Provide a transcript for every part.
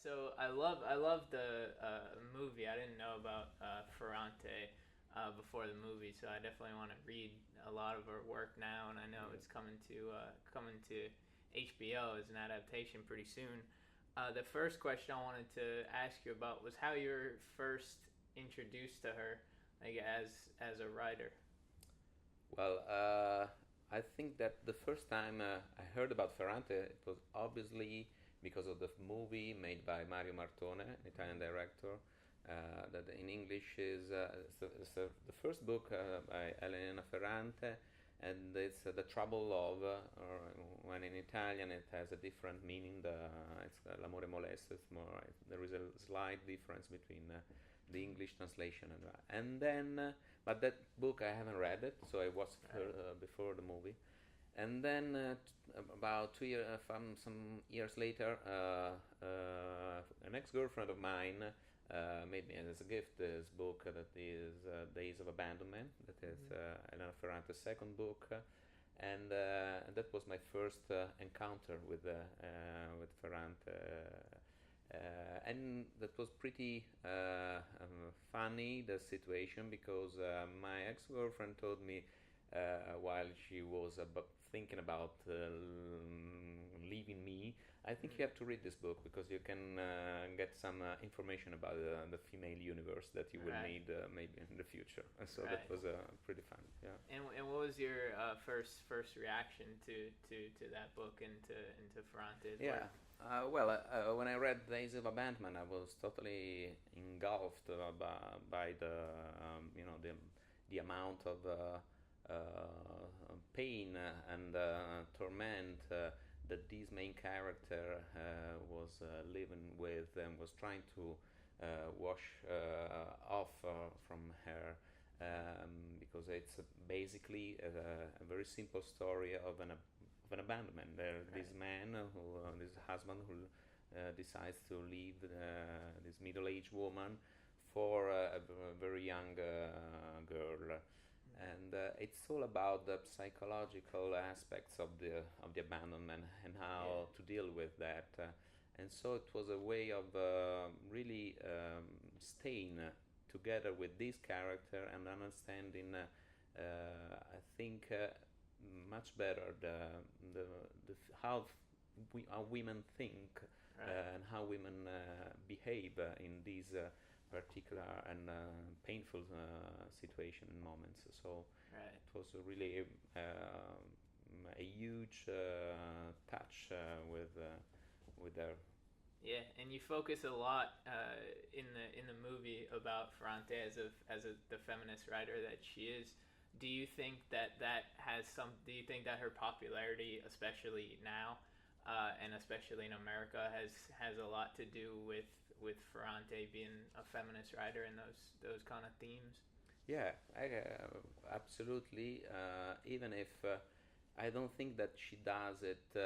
So I love the movie. I didn't know about Ferrante before the movie, so I definitely want to read a lot of her work now. And I know Yeah. it's coming to HBO as an adaptation pretty soon. The first question I wanted to ask you about was how you were first introduced to her, like as a writer. Well, I think that the first time I heard about Ferrante, it was obviously because of the movie made by Mario Martone, an Italian director. That in English is the first book by Elena Ferrante, and it's The Trouble of, or when in Italian it has a different meaning. It's L'amore molesto. It's more. There is a slight difference between the English translation and then. But that book I haven't read it, so I watched Right. before the movie. And then about 2 years, some years later, an ex-girlfriend of mine made me as a gift this book that is Days of Abandonment. That is Hmm. Elena Ferrante's second book, and that was my first encounter with Ferrante. And that was pretty funny, the situation, because my ex-girlfriend told me while she was thinking about leaving me, I think you have to read this book because you can get some information about the female universe that you will Right. need maybe in the future. And so that Right. was pretty fun. Yeah. And what was your first reaction to that book and into Ferrante's Yeah. work? When I read Days of Abandonment, I was totally engulfed by the the amount of pain and torment that this main character was living with and was trying to wash off from her. Because it's basically a very simple story of an abandonment. This Right. man this husband who decides to leave this middle-aged woman for a very young girl, and it's all about the psychological aspects of the abandonment and Yeah. how to deal with that. And so it was a way of really staying together with this character and understanding, I think, much better the how how women think Right. and how women behave in these particular and painful situation and moments. So Right. it was really a huge touch with her. Yeah, and you focus a lot in the movie about Ferrante as the feminist writer that she is. Do you think that has some? Do you think that her popularity, especially now, and especially in America, has a lot to do with Ferrante being a feminist writer and those kind of themes? Yeah, absolutely. Even if I don't think that she does it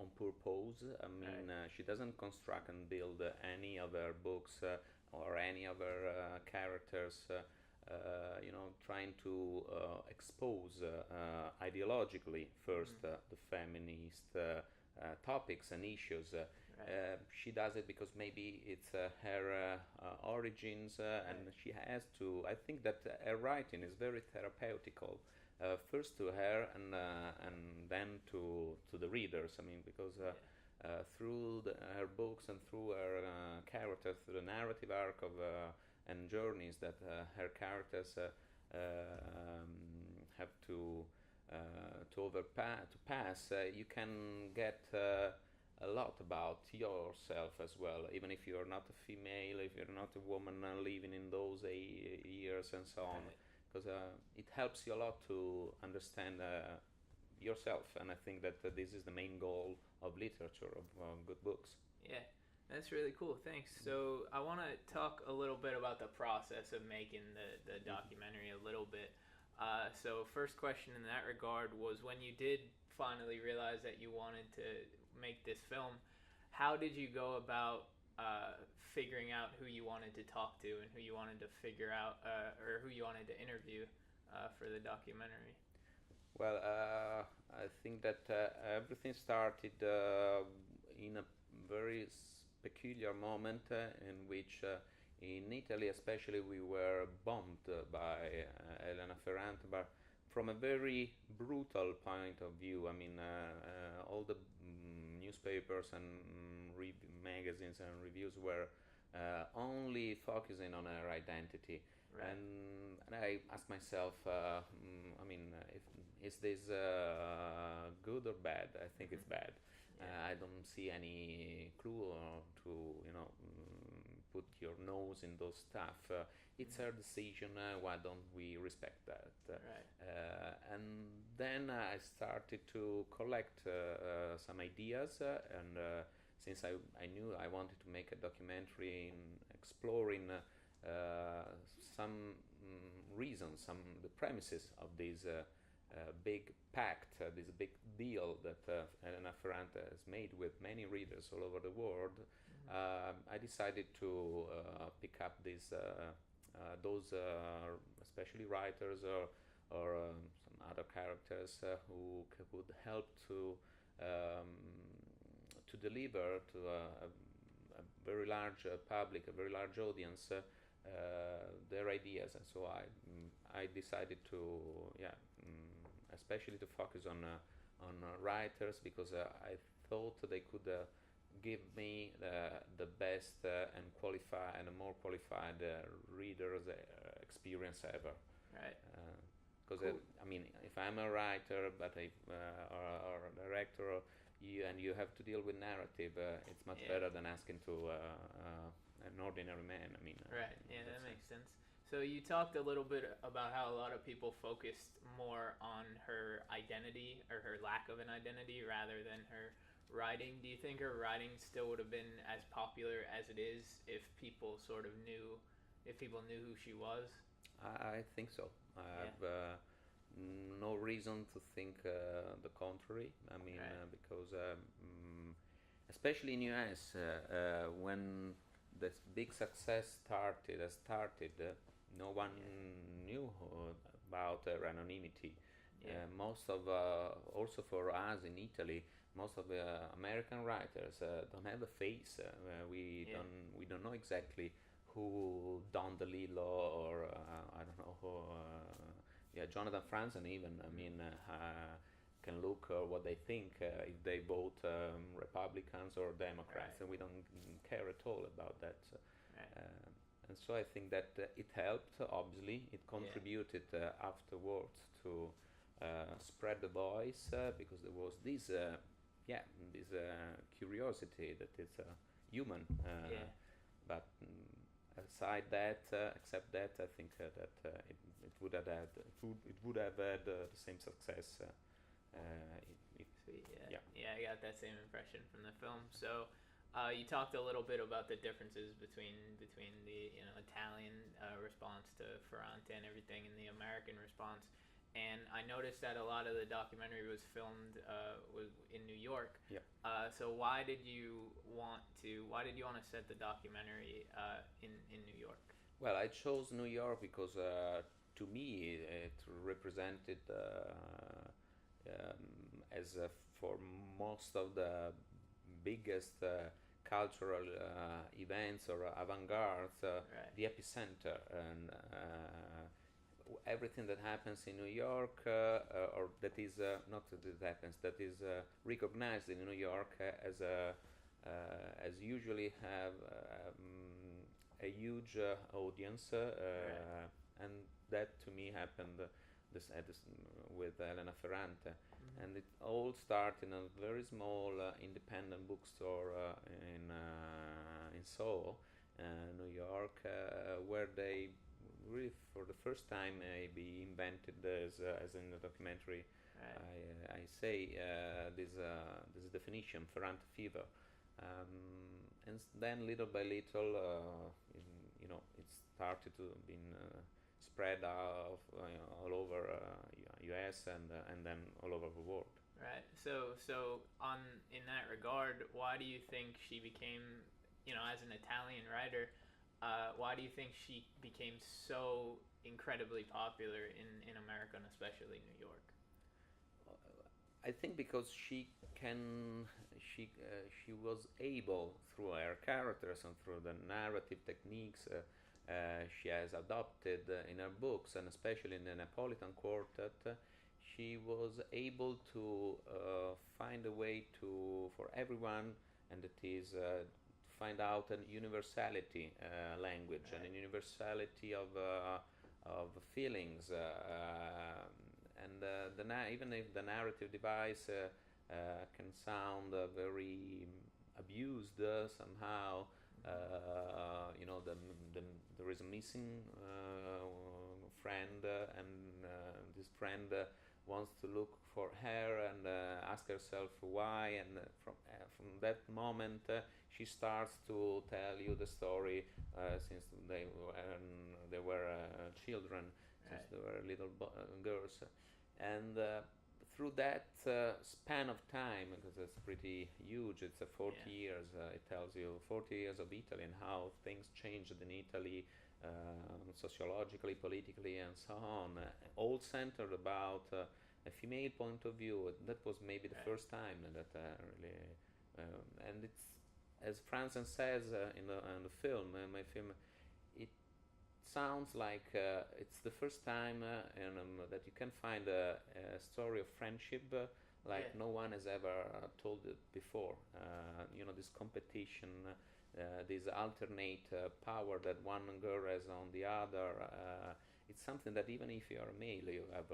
on purpose. I Right. mean, she doesn't construct and build any of her books or any of her characters, trying to expose ideologically first Mm-hmm. the feminist topics and issues. Right. She does it because maybe it's her origins, Right. and she has to. I think that her writing is very therapeutical, first to her and then to the readers. I mean, because Yeah. through her books and through her characters, through the narrative arc of and journeys that her characters have to pass, you can get a lot about yourself as well, even if you're not a female, if you're not a woman living in those years and so on, Right. because it helps you a lot to understand yourself, and I think that this is the main goal of literature, of good books. Yeah, that's really cool. Thanks. So I want to talk a little bit about the process of making the Mhm. documentary a little bit. So first question in that regard was when you did finally realize that you wanted to make this film, how did you go about figuring out who you wanted to talk to and who you wanted to figure out or who you wanted to interview for the documentary? Well, I think that everything started in a very peculiar moment in which, in Italy especially, we were bombed by Elena Ferrante, but from a very brutal point of view. I mean, all the newspapers and magazines and reviews were only focusing on her identity. Right. And I asked myself, I mean, if is this good or bad? I think it's bad. I don't see any clue to put your nose in those stuff. It's her decision. Why don't we respect that? And then I started to collect some ideas, and since I knew I wanted to make a documentary in exploring some reasons, the premises of this big pact, this big deal that Elena Ferrante has made with many readers all over the world, I decided to pick up those especially writers or some other characters who would help to deliver to a very large public, a very large audience, their ideas. And so I decided to especially to focus on writers, because I thought they could give me the best and more qualified readers experience ever. Right. Because cool. I mean, if I'm a writer, but or a director, you have to deal with narrative, it's much better than asking to an ordinary man. I mean, right. Yeah, that makes sense. So you talked a little bit about how a lot of people focused more on her identity or her lack of an identity rather than her writing. Do you think her writing still would have been as popular as it is if people knew who she was? I think so. I have no reason to think the contrary. I mean, because especially in US, when this big success started, no one knew about her anonymity. Most of also for us in Italy, most of the American writers don't have a face. We don't know exactly who Don DeLillo or I don't know who. Jonathan Franzen even. I mean, can look what they think if they vote Republicans or Democrats, and we don't care at all about that. And so I think that it helped. Obviously, it contributed afterwards to spread the voice, because there was this curiosity that is human. But except that, I think that it would have had the same success. I got that same impression from the film. So you talked a little bit about the differences between the Italian response to Ferrante and everything, and the American response. And I noticed that a lot of the documentary was filmed in New York. So why did you want to set the documentary in New York? Well, I chose New York because to me it represented as for most of the biggest cultural events or avant-garde, the epicenter, and everything that happens in New York, or that is not that happens, that is recognized in New York as usually have a huge audience, and that to me happened with Elena Ferrante. And it all started in a very small independent bookstore in Soho, New York, where they really for the first time maybe invented as in the documentary. I say this definition, Ferrante Fever, and then little by little, it started to be spread out all over US and then all over the world. Right. So in that regard, why do you think she became, as an Italian writer, why do you think she became so incredibly popular in America, and especially New York? I think because she was able through her characters and through the narrative techniques she has adopted in her books, and especially in the Neapolitan quartet, she was able to find a way to for everyone, and it is find out a universality language Right. and a universality of feelings, and even if the narrative device can sound very abused somehow. There is a missing friend, and this friend wants to look for her and ask herself why. And from that moment, she starts to tell you the story since they were children, since Right. they were little girls, and through that span of time, because it's pretty huge, it's 40 Yeah. years, it tells you 40 years of Italy and how things changed in Italy, sociologically, politically, and so on, all centered about a female point of view. That was maybe the Right. first time that really, and it's, as Franzen says in the film, my film, it sounds like it's the first time that you can find a story of friendship like Yeah. no one has ever told it before. This competition, this alternate power that one girl has on the other. It's something that even if you are a male, you have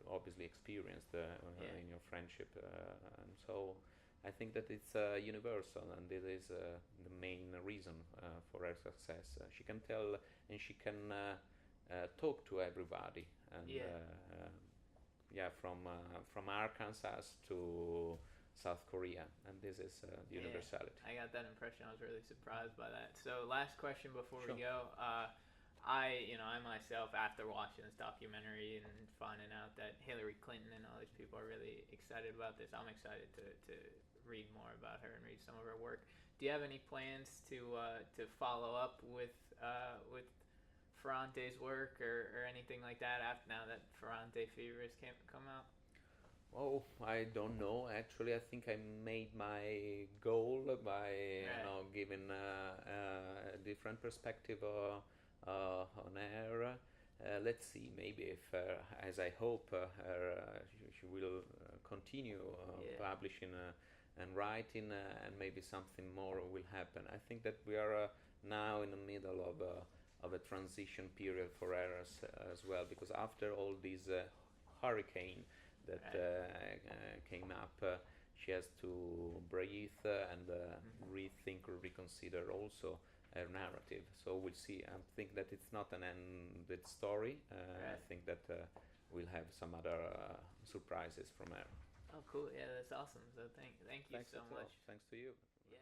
obviously experienced Yeah. in your friendship, and so I think that it's universal, and this is the main reason for her success. She can tell, and she can talk to everybody, and Yeah. yeah, from Arkansas to South Korea, and this is the Yeah. universality. I got that impression. I was really surprised by that. So, last question before Sure. we go. I myself, after watching this documentary and finding out that Hillary Clinton and all these people are really excited about this, I'm excited to read more about her and read some of her work. Do you have any plans to follow up with Ferrante's work or anything like that after now that Ferrante Fever has come out? Oh, I don't know. Actually, I think I made my goal by Right. giving a different perspective on her. Let's see. Maybe if, as I hope, she will continue Yeah. publishing and writing, and maybe something more will happen. I think that we are now in the middle of a transition period for her as well, because after all these hurricane that Right. came up, she has to breathe and rethink or reconsider also her narrative. So we'll see. I think that it's not an ended story. I Right. think that we'll have some other surprises from her. Oh, cool. Yeah, that's awesome. So thank you Thanks so a lot. much. Thanks to you. Yeah.